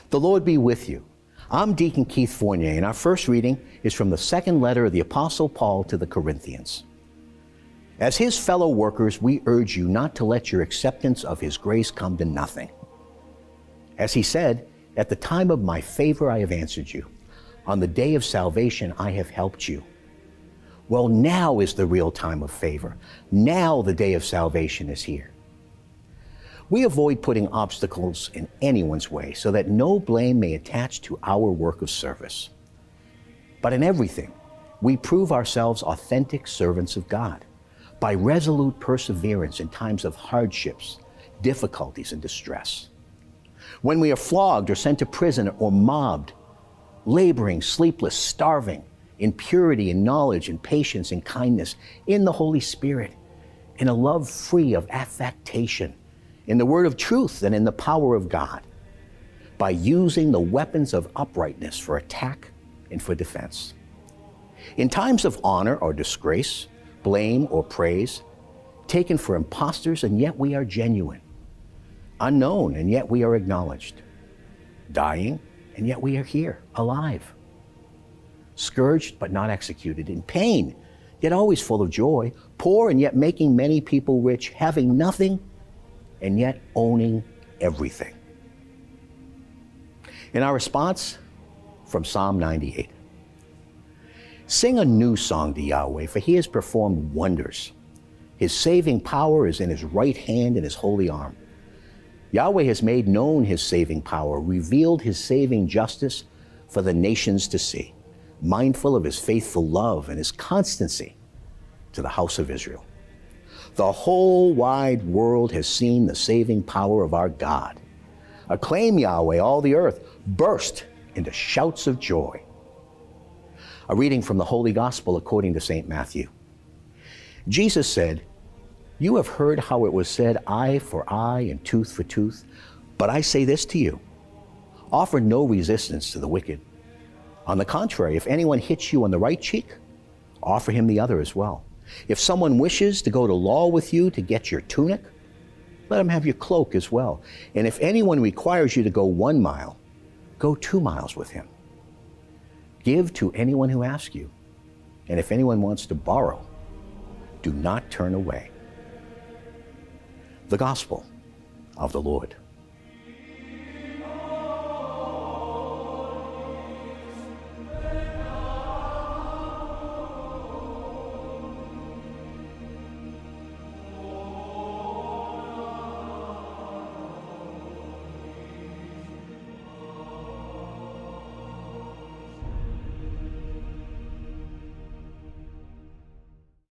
The Lord be with you. I'm Deacon Keith Fournier, and our first reading is from the second letter of the Apostle Paul to the Corinthians. As his fellow workers, we urge you not to let your acceptance of his grace come to nothing. As he said, at the time of my favor I have answered you. On the day of salvation I have helped you. Well, now is the real time of favor. Now the day of salvation is here. We avoid putting obstacles in anyone's way so that no blame may attach to our work of service. But in everything, we prove ourselves authentic servants of God by resolute perseverance in times of hardships, difficulties, and distress. When we are flogged or sent to prison or mobbed, laboring, sleepless, starving, in purity and knowledge and patience and kindness, in the Holy Spirit, in a love free of affectation, in the word of truth and in the power of God, by using the weapons of uprightness for attack and for defense. In times of honor or disgrace, blame or praise, taken for impostors and yet we are genuine, unknown and yet we are acknowledged, dying and yet we are here, alive, scourged but not executed, in pain, yet always full of joy, poor and yet making many people rich, having nothing and yet owning everything. In our response, from Psalm 98. Sing a new song to Yahweh, for he has performed wonders. His saving power is in his right hand and his holy arm. Yahweh has made known his saving power, revealed his saving justice for the nations to see, mindful of his faithful love and his constancy to the house of Israel. The whole wide world has seen the saving power of our God. Acclaim Yahweh, all the earth, burst into shouts of joy. A reading from the Holy Gospel according to St. Matthew. Jesus said, "You have heard how it was said, eye for eye and tooth for tooth. But I say this to you, offer no resistance to the wicked. On the contrary, if anyone hits you on the right cheek, offer him the other as well. If someone wishes to go to law with you to get your tunic, let him have your cloak as well. And if anyone requires you to go 1 mile, go 2 miles with him. Give to anyone who asks you, and if anyone wants to borrow, do not turn away." The Gospel of the Lord.